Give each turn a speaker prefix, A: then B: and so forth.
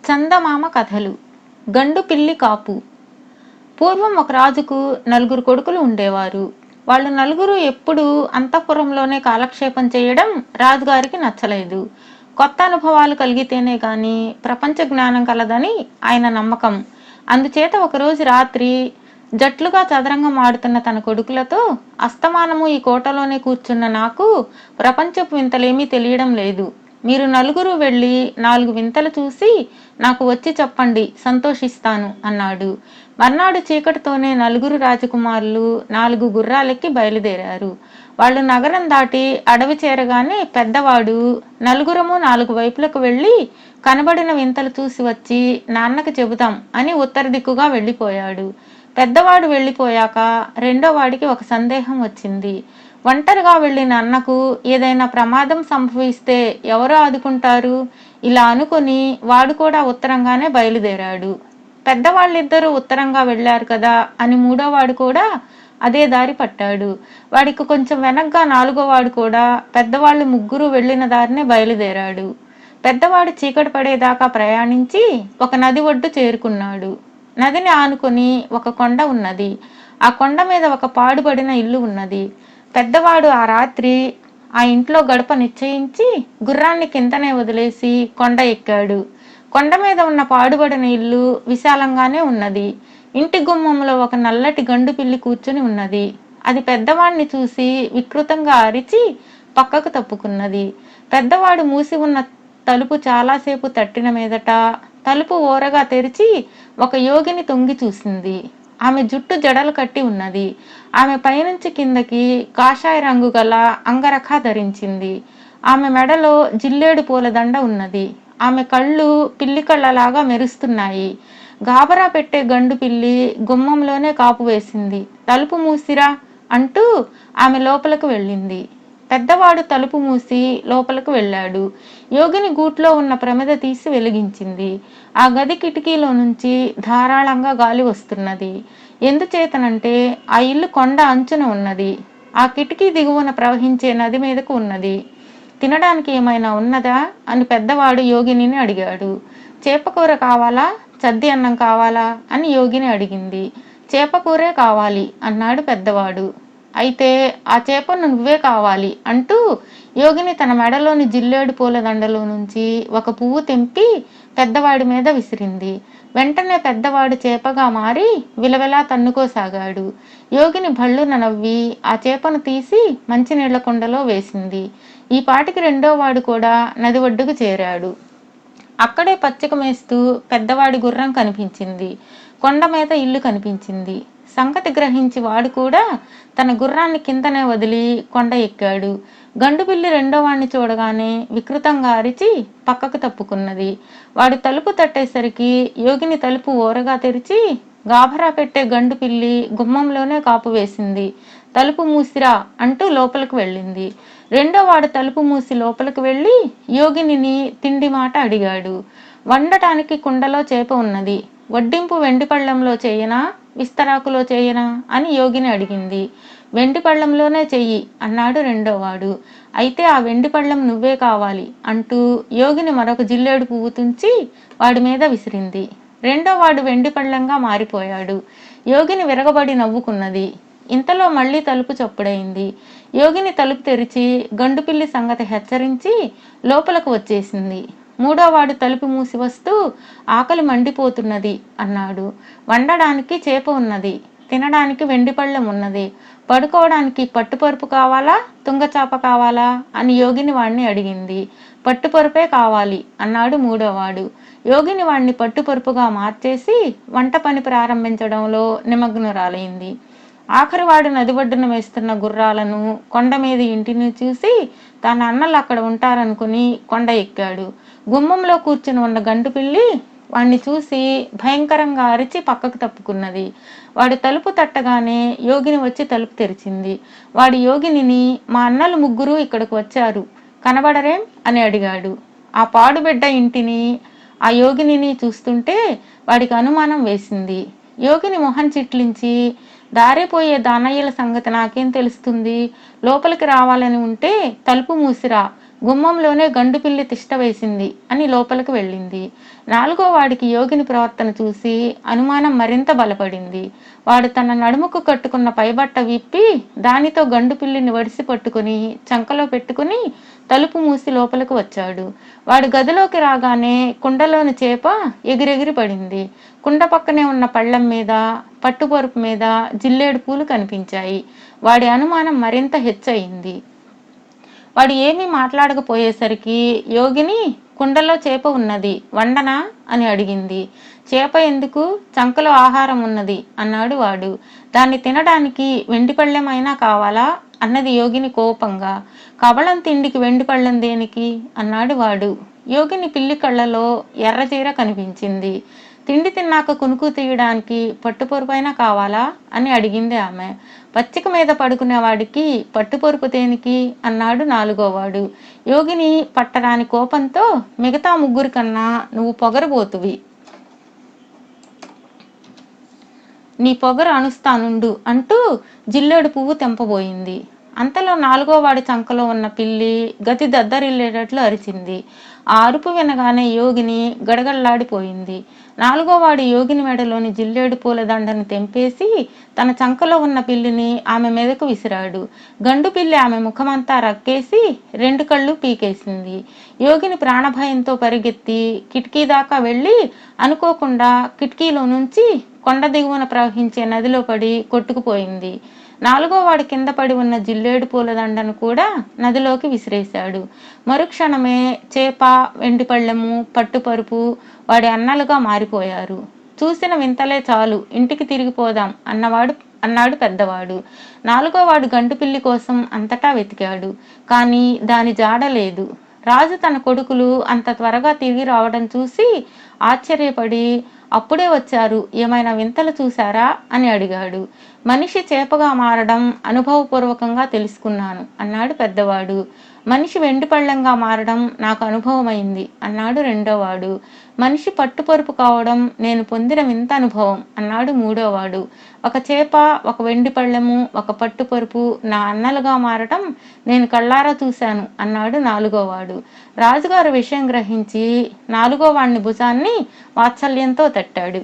A: చందమామ కథలు. గండు పిల్లి కాపు. పూర్వం ఒక రాజుకు నలుగురు కొడుకులు ఉండేవారు. వాళ్ళు నలుగురు ఎప్పుడూ అంతఃపురంలోనే కాలక్షేపం చేయడం రాజుగారికి నచ్చలేదు. కొత్త అనుభవాలు కలిగితేనే గాని ప్రపంచ జ్ఞానం కలదని ఆయన నమ్మకం. అందుచేత ఒకరోజు రాత్రి జట్లుగా చదరంగం ఆడుతున్న తన కొడుకులతో, అస్తమానము ఈ కోటలోనే కూర్చున్న నాకు ప్రపంచపు వింతలేమీ తెలియడం లేదు. మీరు నలుగురు వెళ్ళి 4 వింతలు చూసి నాకు వచ్చి చెప్పండి, సంతోషిస్తాను అన్నాడు. మర్నాడు చీకటితోనే నలుగురు రాజకుమారులు 4 గుర్రాలెక్కి బయలుదేరారు. వాళ్ళు నగరం దాటి అడవి చేరగానే పెద్దవాడు, నలుగురము 4 వైపులకు వెళ్ళి కనబడిన వింతలు చూసి వచ్చి నాన్నకి చెబుతాం అని ఉత్తర దిక్కుగా వెళ్ళిపోయాడు. పెద్దవాడు వెళ్ళిపోయాక రెండో వాడికి ఒక సందేహం వచ్చింది. ఒంటరిగా వెళ్ళిన అన్నకు ఏదైనా ప్రమాదం సంభవిస్తే ఎవరు ఆదుకుంటారు? ఇలా అనుకుని వాడు కూడా ఉత్తరంగానే బయలుదేరాడు. పెద్దవాళ్ళిద్దరూ ఉత్తరంగా వెళ్ళారు కదా అని మూడోవాడు కూడా అదే దారి పట్టాడు. వాడికి కొంచెం వెనక్గా 4వ వాడు కూడా పెద్దవాళ్ళు ముగ్గురు వెళ్ళిన దారినే బయలుదేరాడు. పెద్దవాడు చీకటి పడేదాకా ప్రయాణించి ఒక నది ఒడ్డు చేరుకున్నాడు. నదిని ఆనుకొని ఒక కొండ ఉన్నది. ఆ కొండ మీద ఒక పాడుబడిన ఇల్లు ఉన్నది. పెద్దవాడు ఆ రాత్రి ఆ ఇంట్లో గడప నిశ్చయించి గుర్రాన్ని కిందనే వదిలేసి కొండ ఎక్కాడు. కొండ మీద ఉన్న పాడుబడిన ఇల్లు విశాలంగానే ఉన్నది. ఇంటి గుమ్మంలో ఒక నల్లటి గండు పిల్లి కూర్చుని ఉన్నది. అది పెద్దవాడిని చూసి వికృతంగా అరిచి పక్కకు తప్పుకున్నది. పెద్దవాడు మూసి ఉన్న తలుపు చాలాసేపు తట్టిన మీదట తలుపు ఓరగా తెరిచి ఒక యోగిని తొంగి చూసింది. ఆమె జుట్టు జడలు కట్టి ఉన్నది. ఆమె పైనుంచి కిందకి కాషాయ రంగు గల అంగరఖ ధరించింది. ఆమె మెడలో జిల్లేడు పూల దండ ఉన్నది. ఆమె కళ్ళు పిల్లి కళ్ళలాగా మెరుస్తున్నాయి. గాబరా పెట్టే గండు పిల్లి గుమ్మంలోనే కాపు వేసింది. తలుపు మూసిరా అంటూ ఆమె లోపలకు వెళ్ళింది. పెద్దవాడు తలుపు మూసి లోపలకు వెళ్ళాడు. యోగిని గూట్లో ఉన్న ప్రమిద తీసి వెలిగించింది. ఆ గది కిటికీలో నుంచి ధారాళంగా గాలి వస్తున్నది. ఎందుచేతనంటే ఆ ఇల్లు కొండ అంచున ఉన్నది. ఆ కిటికీ దిగువన ప్రవహించే నది మీదకు ఉన్నది. తినడానికి ఏమైనా ఉన్నదా అని పెద్దవాడు యోగిని అడిగాడు. చేపకూర కావాలా, చద్ది అన్నం కావాలా అని యోగిని అడిగింది. చేపకూరే కావాలి అన్నాడు పెద్దవాడు. అయితే ఆ చేపను నువ్వే కావాలి అంటూ యోగిని తన మెడలోని జిల్లేడు పూల దండలో నుంచి ఒక పువ్వు తెంపి పెద్దవాడి మీద విసిరింది. వెంటనే పెద్దవాడు చేపగా మారి విలవిలా తన్నుకోసాగాడు. యోగిని భళ్ళున నవ్వి ఆ చేపను తీసి మంచినీళ్ల కుండలో వేసింది. ఈ పాటికి రెండో వాడు కూడా నది ఒడ్డుకు చేరాడు. అక్కడే పచ్చిక మేస్తూ పెద్దవాడి గుర్రం కనిపించింది. కొండ మీద ఇల్లు కనిపించింది. సంగతి గ్రహించి వాడు కూడా తన గుర్రాన్ని కిందనే వదిలి కొండ ఎక్కాడు. గండు పిల్లి రెండో వాడిని చూడగానే వికృతంగా అరిచి పక్కకు తప్పుకున్నది. వాడు తలుపు తట్టేసరికి యోగిని తలుపు ఓరగా తెరిచి గాభరా పెట్టే గండు పిల్లి గుమ్మంలోనే కాపు వేసింది. తలుపు మూసిరా అంటూ లోపలికి వెళ్ళింది. రెండో వాడు తలుపు మూసి లోపలికి వెళ్ళి యోగిని తిండి మాట అడిగాడు. వండటానికి కుండలో చేప ఉన్నది. వడ్డింపు వెండి పళ్ళెంలో చేయనా, విస్తరాకులో చేయనా అని యోగిని అడిగింది. వెండి పళ్ళెంలోనే చెయ్యి అన్నాడు రెండోవాడు. అయితే ఆ వెండి పళ్ళెం నువ్వే కావాలి అంటూ యోగిని మరొక జిల్లేడు పువ్వు తుంచి వాడి మీద విసిరింది. రెండోవాడు వెండి పళ్ళెంగా మారిపోయాడు. యోగిని విరగబడి నవ్వుకున్నది. ఇంతలో మళ్ళీ తలుపు చప్పుడైంది. యోగిని తలుపు తెరిచి గండుపిల్లి సంగతి హెచ్చరించి లోపలకు వచ్చేసింది. మూడోవాడు తలుపు మూసి వస్తూ ఆకలి మండిపోతున్నది అన్నాడు. వండడానికి చేప ఉన్నది, తినడానికి వెండి పళ్ళెం ఉన్నది, పడుకోవడానికి పట్టుపరుపు కావాలా, తుంగచాప కావాలా అని యోగిని వాణ్ణి అడిగింది. పట్టుపరుపే కావాలి అన్నాడు మూడోవాడు. యోగిని వాణ్ణి పట్టుపరుపుగా మార్చేసి వంట పని ప్రారంభించడంలో నిమగ్నురాలైంది. ఆఖరివాడు నది ఒడ్డున వేస్తున్న గుర్రాలను, కొండ మీద ఇంటిని చూసి తన అన్నలు అక్కడ ఉంటారనుకుని కొండ ఎక్కాడు. గుమ్మంలో కూర్చుని ఉన్న గండు పిల్లి వాణ్ణి చూసి భయంకరంగా అరిచి పక్కకు తప్పుకున్నది. వాడు తలుపు తట్టగానే యోగిని వచ్చి తలుపు తెరిచింది. వాడి యోగిని, మా అన్నలు ముగ్గురు ఇక్కడికి వచ్చారు, కనబడరేం అని అడిగాడు. ఆ పాడుబిడ్డ ఇంటిని, ఆ యోగిని చూస్తుంటే వాడికి అనుమానం వేసింది. యోగిని మొహం చిట్లించి, దారిపోయే దానయ్యల సంగతి నాకేం తెలుస్తుంది, లోపలికి రావాలని ఉంటే తలుపు మూసిరా, గుమ్మంలోనే గండుపిల్లి తిష్ట వేసింది అని లోపలికి వెళ్ళింది. 4వ వాడికి యోగిని ప్రవర్తన చూసి అనుమానం మరింత బలపడింది. వాడు తన నడుముకు కట్టుకున్న పైబట్ట విప్పి దానితో గండుపిల్లిని వడిసి పట్టుకుని చంకలో పెట్టుకుని తలుపు మూసి లోపలికి వచ్చాడు. వాడు గదిలోకి రాగానే కుండలోని చేప ఎగిరెగిరి పడింది. కుండ పక్కనే ఉన్న పళ్ళెం మీద, పట్టుపరుపు మీద జిల్లేడు పూలు కనిపించాయి. వాడి అనుమానం మరింత హెచ్చయింది. వాడు ఏమీ మాట్లాడకపోయేసరికి యోగిని, కుండలో చేప ఉన్నది, వండనా అని అడిగింది. చేప ఎందుకు, చంకలో ఆహారం ఉన్నది అన్నాడు వాడు. దాన్ని తినడానికి వెండి పళ్ళెమైనా కావాలా అన్నది యోగిని కోపంగా. కబళం తిండికి వెండి పళ్ళెం దేనికి అన్నాడు వాడు. యోగిని పిల్లి కళ్ళలో ఎర్రచీర కనిపించింది. తిండి తిన్నాక కునుకు తీయడానికి పట్టుపొరుపైనా కావాలా అని అడిగింది ఆమె. పచ్చిక మీద పడుకునేవాడికి పట్టుపొరుపు దేనికి అన్నాడు 4వ వాడు. యోగిని పట్టరాని కోపంతో, మిగతా ముగ్గురి కన్నా నువ్వు పొగరబోతువి, నీ పొగరు అణుస్తానుండు అంటూ జిల్లేడు పువ్వు తెంపబోయింది. అంతలో 4వ వాడి చంకలో ఉన్న పిల్లి గతి దద్దరిల్లేటట్లు అరిచింది. ఆ అరుపు వినగానే యోగిని గడగడలాడిపోయింది. 4వ వాడు యోగిని మెడలోని జిల్లేడు పూల దండను తెంపేసి తన చంకలో ఉన్న పిల్లిని ఆమె మీదకు విసిరాడు. గండు పిల్లి ఆమె ముఖమంతా రక్కేసి 2 కళ్ళు పీకేసింది. యోగిని ప్రాణభయంతో పరిగెత్తి కిటికీ దాకా వెళ్ళి అనుకోకుండా కిటికీలో నుంచి కొండ దిగువన ప్రవహించే నదిలో పడి కొట్టుకుపోయింది. 4వ వాడు కింద పడి ఉన్న జిల్లేడు పూల దండను కూడా నదిలోకి విసిరేశాడు. మరుక్షణమే చేప, వెండి పళ్ళెము, పట్టుపరుపు వాడి అన్నలుగా మారిపోయారు. చూసిన వింతలే చాలు, ఇంటికి తిరిగిపోదాం అన్నాడు పెద్దవాడు. 4వ వాడు గంటుపిల్లి కోసం అంతటా వెతికాడు. కానీ దాని జాడ లేదు. రాజు తన కొడుకులు అంత త్వరగా తిరిగి రావడం చూసి ఆశ్చర్యపడి, అప్పుడే వచ్చారు, ఏమైనా వింతలు చూశారా అని అడిగాడు. మనిషి చేపగా మారడం అనుభవపూర్వకంగా తెలుసుకున్నాను అన్నాడు పెద్దవాడు. మనిషి వెండి పళ్ళెంగా మారడం నాకు అనుభవమైంది అన్నాడు 2వ వాడు. మనిషి పట్టుపరుపు కావడం నేను పొందిన వింత అనుభవం అన్నాడు 3వ వాడు. ఒక చేప, ఒక వెండి పళ్ళెము, ఒక పట్టుపరుపు నా అన్నలుగా మారటం నేను కళ్ళారా చూశాను అన్నాడు 4వ వాడు. రాజుగారు విషయం గ్రహించి 4వ వాడిని భుజాన్ని వాత్సల్యంతో తట్టాడు.